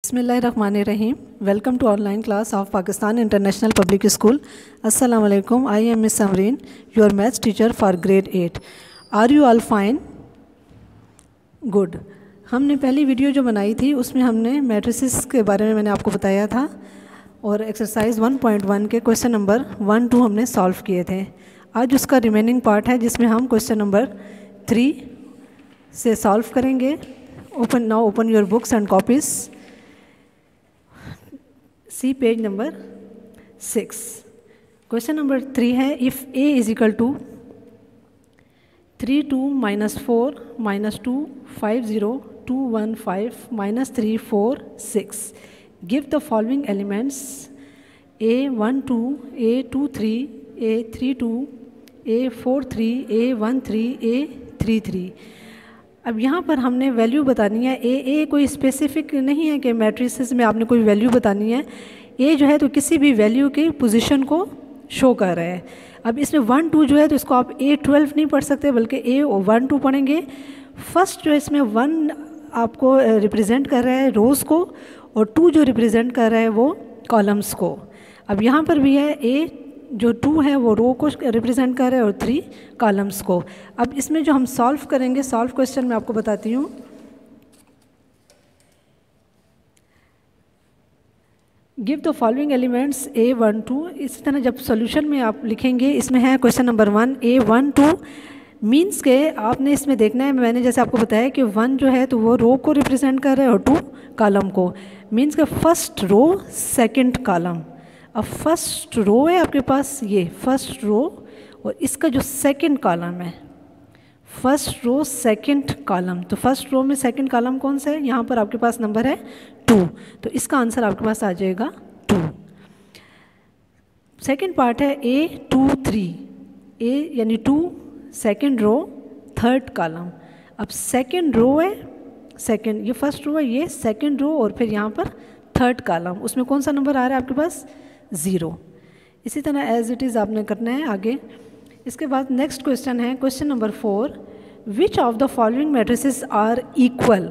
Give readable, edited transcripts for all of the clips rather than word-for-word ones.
बिस्मिल्लाहिर्रहमानिर्रहीम। Welcome to online class of Pakistan international public school. अस्सलाम वालेकुम। I am miss Samreen, your maths teacher for grade 8। Are you all fine? Good. हमने पहली video जो बनाई थी उसमें हमने मैट्रिसेस के बारे में मैंने आपको बताया था और एक्सरसाइज 1.1 के क्वेश्चन नंबर 1, 2 हमने सॉल्व किए थे। आज उसका रिमेनिंग पार्ट है जिसमें हम क्वेश्चन नंबर 3 से सॉल्व करेंगे। Open your books and copies. See page number 6। Question number 3 है, if a is equal to 3 2 -4 -2 5 0 2 1 5 -3 4 6 give the following elements a 1 2 a 2 3 a 3 2 a 4 3 a 1 3 a 3 3। अब यहाँ पर हमने वैल्यू बतानी है। ए कोई स्पेसिफिक नहीं है कि मैट्रिसेस में आपने कोई वैल्यू बतानी है। ए जो है तो किसी भी वैल्यू की पोजीशन को शो कर रहा है। अब इसमें 1 2 जो है तो इसको आप A12 नहीं पढ़ सकते बल्कि A1 2 पढ़ेंगे। फर्स्ट जो इसमें 1 आपको रिप्रेजेंट कर रहा है रोज़ को और 2 जो रिप्रेजेंट कर रहा है वो कॉलम्स को। अब यहाँ पर भी है A जो 2 है वो रो को रिप्रेजेंट कर रहा है और 3 कॉलम्स को। अब इसमें जो हम सॉल्व करेंगे, सॉल्व क्वेश्चन मैं आपको बताती हूँ। Give the following elements A1 2। इसी तरह जब सॉल्यूशन में आप लिखेंगे, इसमें है क्वेश्चन नंबर 1 A1 2 मीन्स के आपने इसमें देखना है, मैंने जैसे आपको बताया कि 1 जो है तो वो रो को रिप्रेजेंट कर रहा है और 2 कॉलम को। मीन्स के फर्स्ट रो सेकंड कॉलम। अब फर्स्ट रो है आपके पास, ये फर्स्ट रो और इसका जो सेकंड कॉलम है, फर्स्ट रो सेकंड कॉलम। तो फर्स्ट रो में सेकंड कॉलम कौन सा है? यहाँ पर आपके पास नंबर है 2, तो इसका आंसर आपके पास आ जाएगा 2। सेकंड पार्ट है A2 3 A यानी 2 सेकंड रो थर्ड कॉलम। अब सेकंड रो है, सेकंड ये फर्स्ट रो है, ये सेकंड रो और फिर यहाँ पर थर्ड कॉलम, उसमें कौन सा नंबर आ रहा है आपके पास? 0। इसी तरह एज इट इज़ आपने करना है आगे। इसके बाद नेक्स्ट क्वेश्चन है question number 4, which of the following matrices are equal.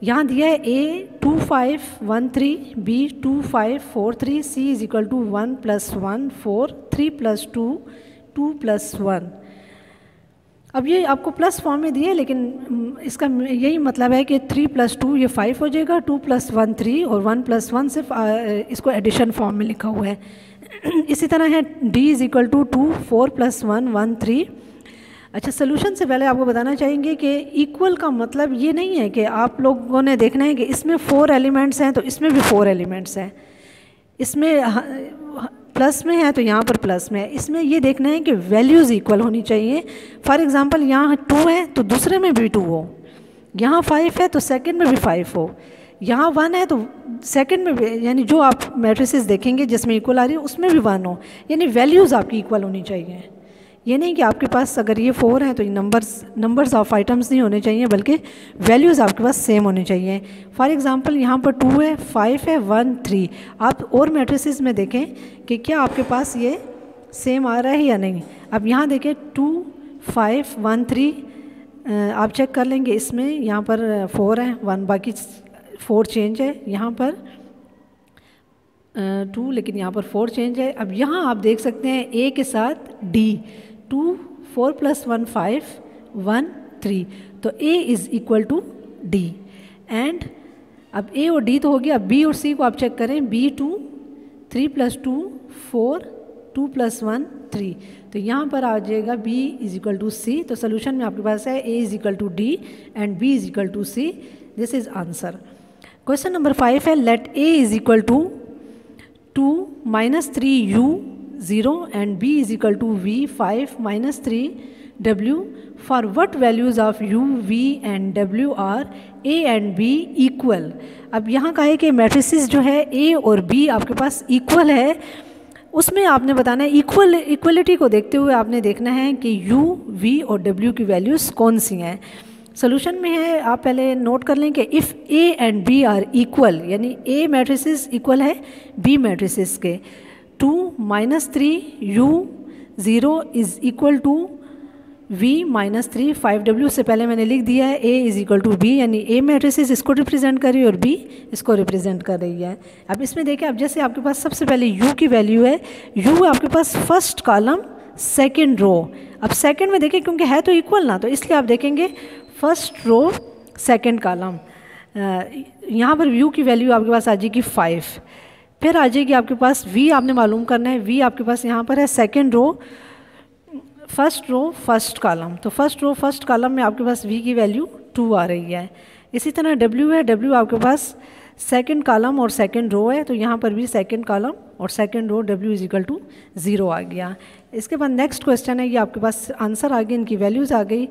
यहाँ दिया है A 2 5 1 3 B 2 5 4 3 C is equal to 1 + 1 4 3 + 2 2 + 1। अब ये आपको प्लस फॉर्म में दिए, लेकिन इसका यही मतलब है कि 3 + 2 ये 5 हो जाएगा, 2 + 1 3 और 1 + 1 सिर्फ इसको एडिशन फॉर्म में लिखा हुआ है। इसी तरह है D इज इक्वल टू 2 4 + 1 1 3। अच्छा, सोल्यूशन से पहले आपको बताना चाहेंगे कि इक्वल का मतलब ये नहीं है कि आप लोगों ने देखना है कि इसमें 4 एलिमेंट्स हैं तो इसमें भी 4 एलिमेंट्स हैं, इसमें प्लस में है तो यहाँ पर प्लस में है। इसमें ये देखना है कि वैल्यूज़ इक्वल होनी चाहिए। फॉर एग्जांपल यहाँ 2 है तो दूसरे में भी 2 हो, यहाँ 5 है तो सेकंड में भी 5 हो, यहाँ 1 है तो सेकंड में भी, यानी जो आप मैट्रिसेस देखेंगे जिसमें इक्वल आ रही है उसमें भी 1 हो, यानी वैल्यूज़ आपकी इक्वल होनी चाहिए। ये नहीं कि आपके पास अगर ये 4 हैं तो ये नंबर्स ऑफ आइटम्स नहीं होने चाहिए बल्कि वैल्यूज़ आपके पास सेम होने चाहिए। फॉर एग्जांपल यहाँ पर 2 है 5 है 1 3। आप और मैट्रिसेस में देखें कि क्या आपके पास ये सेम आ रहा है या नहीं। अब यहाँ देखें 2 5 1 3 आप चेक कर लेंगे, इसमें यहाँ पर 4 है 1, बाकी 4 चेंज है, यहाँ पर 2 लेकिन यहाँ पर 4 चेंज है। अब यहाँ आप देख सकते हैं A के साथ D 2 4 + 1 5 1 3, तो A is equal to D। And अब A और D तो हो गया, B और C को आप चेक करें, B2 3 + 2 4 2 + 1 3, तो यहाँ पर आ जाएगा B is equal to C। तो सोल्यूशन में आपके पास है A is equal to D and B is equal to C। This is answer. Question number 5 है, let A is equal to 2 -3 U 0 and B is equal to V 5 -3 W for what values of U, V and W are A and B equal। अब यहाँ का है कि matrices जो है A और B आपके पास इक्वल है, उसमें आपने बताना है इक्वलिटी को देखते हुए आपने देखना है कि U, V और W की वैल्यूज़ कौन सी हैं। सोल्यूशन में है, आप पहले नोट कर लें कि if A and B are equal, यानी A मैट्रिसेस इक्वल है B मैट्रिसेस के, 2 -3 U 0 is equal to v minus 3 5w से पहले मैंने लिख दिया है a is equal to b, यानी a मैट्रिसेस इसको रिप्रेजेंट कर रही है और b इसको रिप्रेजेंट कर रही है। अब इसमें देखें, अब जैसे आपके पास सबसे पहले u की वैल्यू है, u आपके पास फर्स्ट कॉलम सेकंड रो। अब सेकंड में देखें क्योंकि है तो इक्वल ना, तो इसलिए आप देखेंगे फर्स्ट रो सेकंड कॉलम। यहाँ पर u की वैल्यू आपके पास आ जाएगी 5, फिर आ जाएगी आपके पास v आपने मालूम करना है, v आपके पास यहाँ पर है second row first row first column, तो फर्स्ट रो फर्स्ट कॉलम में आपके पास v की वैल्यू 2 आ रही है। इसी तरह w है, w आपके पास सेकंड कॉलम और सेकंड रो है, तो यहाँ पर भी सेकंड कॉलम और second row w is equal to 0 आ गया। इसके बाद नेक्स्ट क्वेश्चन है, ये आपके पास आंसर आ गए, इनकी वैल्यूज़ आ गई।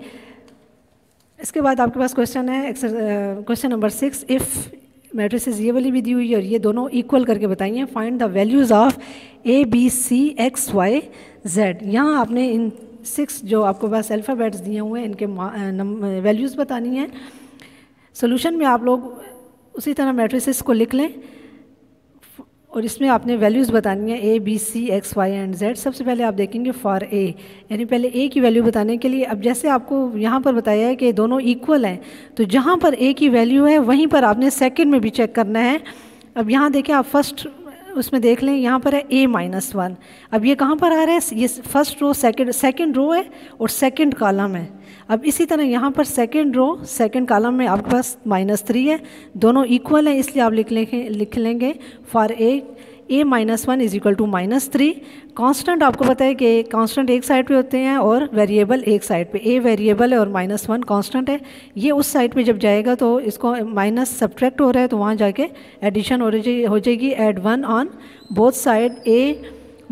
इसके बाद आपके पास क्वेश्चन है क्वेश्चन नंबर 6, इफ़ मैट्रिसेस ये वाली भी दी हुई है और ये दोनों इक्वल करके बताइए, find the values of a b c x y z। यहाँ आपने इन 6 जो आपके पास अल्फ़ाबेट्स दिए हुए हैं इनके वैल्यूज़ बतानी है। सोल्यूशन में आप लोग उसी तरह मैट्रिसेस को लिख लें और इसमें आपने वैल्यूज़ बतानी है a b c x y and z। सबसे पहले आप देखेंगे फॉर a, यानी पहले a की वैल्यू बताने के लिए, अब जैसे आपको यहाँ पर बताया है कि दोनों इक्वल हैं, तो जहाँ पर a की वैल्यू है वहीं पर आपने सेकंड में भी चेक करना है। अब यहाँ देखें, आप फर्स्ट उसमें देख लें, यहाँ पर है a माइनस 1। अब ये कहाँ पर आ रहा है, ये फर्स्ट रो सेकंड रो है और सेकंड कॉलम है। अब इसी तरह यहाँ पर सेकंड रो सेकंड कॉलम में आपके पास -3 है, दोनों इक्वल हैं, इसलिए आप लिख लेंगे for a minus 1 is equal to -3। Constant आपको पता है कि कांस्टेंट एक साइड पे होते हैं और वेरिएबल एक साइड पे, a वेरिएबल है और -1 कांस्टेंट है। ये उस साइड पे जब जाएगा तो इसको माइनस सब्ट्रैक्ट हो रहा है, तो वहाँ जाके एडिशन हो जाएगी। Add 1 on both side, a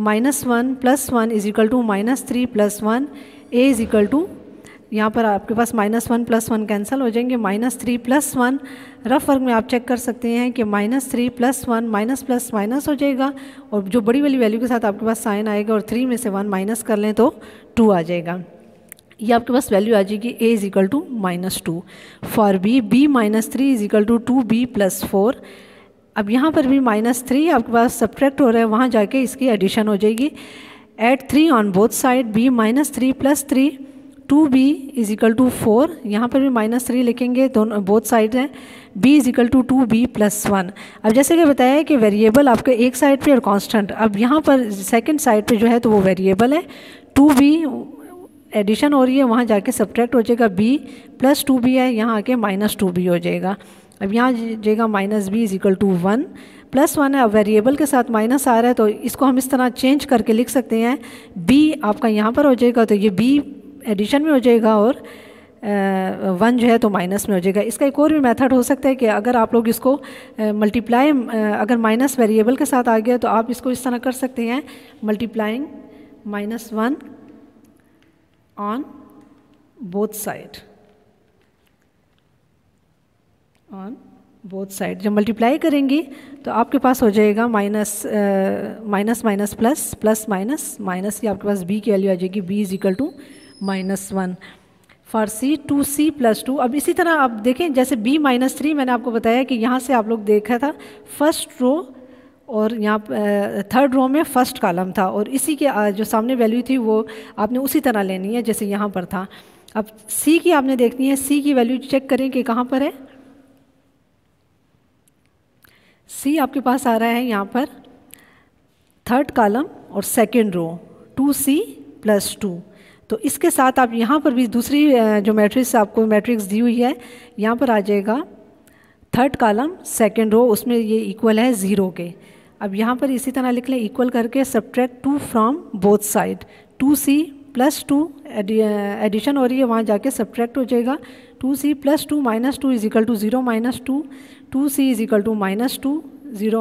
minus 1 plus 1 is equal to -3 plus 1, a is equal to, यहाँ पर आपके पास -1 प्लस 1 कैंसिल हो जाएंगे, -3 प्लस 1। रफ वर्क में आप चेक कर सकते हैं कि -3 प्लस 1 माइनस प्लस माइनस हो जाएगा और जो बड़ी वाली वैल्यू के साथ आपके पास साइन आएगा और 3 में से 1 माइनस कर लें तो 2 आ जाएगा। ये आपके पास वैल्यू आ जाएगी a is equal to -2। For b minus 3 is equal to 2b plus 4। अब यहाँ पर भी -3 आपके पास सब्ट्रैक्ट हो रहा है, वहाँ जाके इसकी एडिशन हो जाएगी। Add 3 on both side, b -3 plus 3 2b is equal to 4, यहाँ पर भी -3 लिखेंगे, दोनों बोथ साइड हैं। b is equal to 2b plus 1। अब जैसे कि बताया है कि वेरिएबल आपके एक साइड पे और कांस्टेंट, अब यहाँ पर सेकंड साइड पे जो है तो वो वेरिएबल है, 2b एडिशन हो रही है, वहाँ जाके सब्ट्रैक्ट हो जाएगा, b प्लस 2b है, यहाँ आके -2b हो जाएगा। अब यहाँ जाएगा -b is equal to 1 plus 1 है। अब वेरिएबल के साथ माइनस आ रहा है तो इसको हम इस तरह चेंज करके लिख सकते हैं, b आपका यहाँ पर हो जाएगा तो ये b एडिशन में हो जाएगा और 1 जो है तो माइनस में हो जाएगा। इसका एक और भी मेथड हो सकता है कि अगर आप लोग इसको मल्टीप्लाई, अगर माइनस वेरिएबल के साथ आ गया तो आप इसको इस तरह कर सकते हैं, मल्टीप्लाइंग -1 ऑन बोथ साइड, जब मल्टीप्लाई करेंगी तो आपके पास हो जाएगा माइनस प्लस माइनस की आपके पास b की वैल्यू आ जाएगी, b is equal to -1। For c 2c plus 2। अब इसी तरह आप देखें, जैसे b -3 मैंने आपको बताया कि यहाँ से आप लोग देखा था फर्स्ट रो और यहाँ थर्ड रो में फर्स्ट कॉलम था और इसी के जो सामने वैल्यू थी वो आपने उसी तरह लेनी है जैसे यहाँ पर था। अब c की आपने देखनी है, c की वैल्यू चेक करें कि कहाँ पर है। c आपके पास आ रहा है यहाँ पर थर्ड कॉलम और सेकेंड रो, 2c प्लस 2। तो इसके साथ आप यहाँ पर भी दूसरी जो मैट्रिक्स आपको मैट्रिक्स दी हुई है, यहाँ पर आ जाएगा थर्ड कॉलम सेकेंड रो, उसमें ये इक्वल है 0 के। अब यहाँ पर इसी तरह लिख लें, इक्वल करके subtract 2 from both side, 2c plus 2 addition हो रही है, वहाँ जाके सब्ट्रैक्ट हो जाएगा, 2c plus 2 minus 2 is equal to 0 minus 2, 2c is equal to -2, 0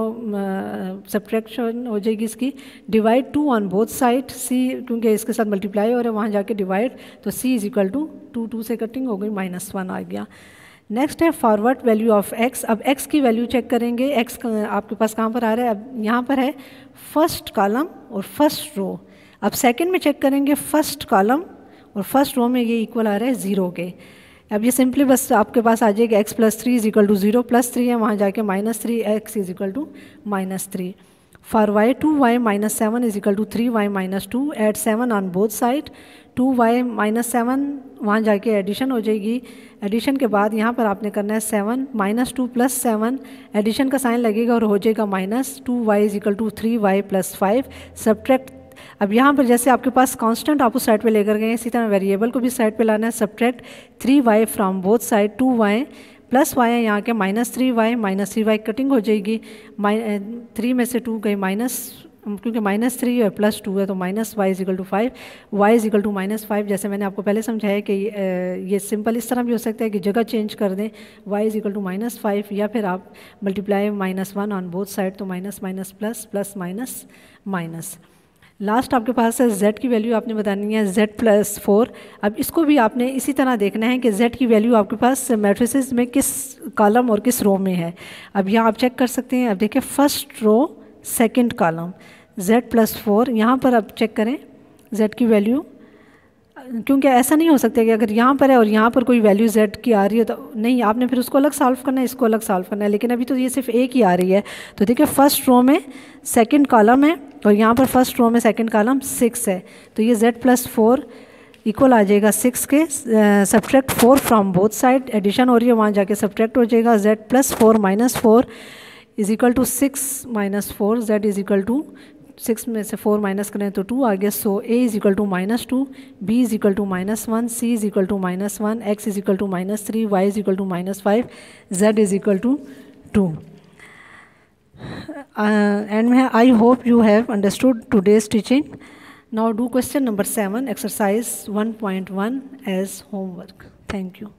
subtraction हो जाएगी इसकी। Divide 2 on both side, c क्योंकि इसके साथ मल्टीप्लाई हो रहा है वहाँ जाके डिवाइड, तो c इज इक्वल टू 2 से कटिंग हो गई, -1 आ गया। नेक्स्ट है फॉरवर्ड वैल्यू ऑफ x। अब x की वैल्यू चेक करेंगे, x आपके पास कहाँ पर आ रहा है, अब यहाँ पर है फर्स्ट कॉलम और फर्स्ट रो। अब सेकंड में चेक करेंगे फर्स्ट कॉलम और फर्स्ट रो में ये इक्वल आ रहा है 0 के। अब ये सिंपली बस आपके पास आ जाएगा x plus 3 is equal to 0 plus 3 है, वहाँ जाके -3 x is equal to -3। For y 2y minus 7 is equal to 3y minus 2, add 7 on both side, 2y minus 7 वहाँ जाके एडिशन हो जाएगी। एडिशन के बाद यहाँ पर आपने करना है 7 माइनस 2 प्लस 7, एडिशन का साइन लगेगा और हो जाएगा minus 2y is equal to 3y plus 5। Subtract, अब यहाँ पर जैसे आपके पास कांस्टेंट आप उस साइड पे लेकर गए, इसी तरह वेरिएबल को भी साइड पे लाना है। Subtract 3y from both side, 2y plus y है यहाँ के माइनस 3y कटिंग हो जाएगी। 3 में से 2 गए माइनस, क्योंकि माइनस 3 और प्लस 2 है तो minus y is equal to 5, y is equal to minus 5। जैसे मैंने आपको पहले समझाया कि ये सिंपल इस तरह भी हो सकता है कि जगह चेंज कर दें, y is equal to minus 5, या फिर आप मल्टीप्लाई -1 ऑन बोथ साइड, तो minus minus plus, plus minus minus. Last आपके पास है z की वैल्यू आपने बतानी है z प्लस 4। अब इसको भी आपने इसी तरह देखना है कि z की वैल्यू आपके पास मैट्रिसेस में किस कॉलम और किस रो में है। अब यहाँ आप चेक कर सकते हैं। अब देखिए first row second column z plus 4, यहाँ पर आप चेक करें z की वैल्यू, क्योंकि ऐसा नहीं हो सकता कि अगर यहाँ पर है और यहाँ पर कोई वैल्यू z की आ रही है तो नहीं, आपने फिर उसको अलग सॉल्व करना है, इसको अलग सॉल्व करना है। लेकिन अभी तो ये सिर्फ एक ही आ रही है। तो देखिए फर्स्ट रो में सेकंड कॉलम है और यहाँ पर फर्स्ट रो में सेकंड कॉलम 6 है, तो ये z प्लस 4 इक्वल आ जाएगा 6 के। Subtract 4 from both side, addition हो रही है, वहाँ जाके सब्ट्रैक्ट हो जाएगा। z plus 4 minus 4 is equal to 6 minus 4, z is equal to 6 में से 4 माइनस करें तो 2 आ गया। So a is equal to -2, b is equal to -1, c is equal to -1, x is equal to -3, y is equal to -5, z is equal to 2। And I hope you have understood today's teaching. Now do question number 7, exercise 1.1 as homework. Thank you.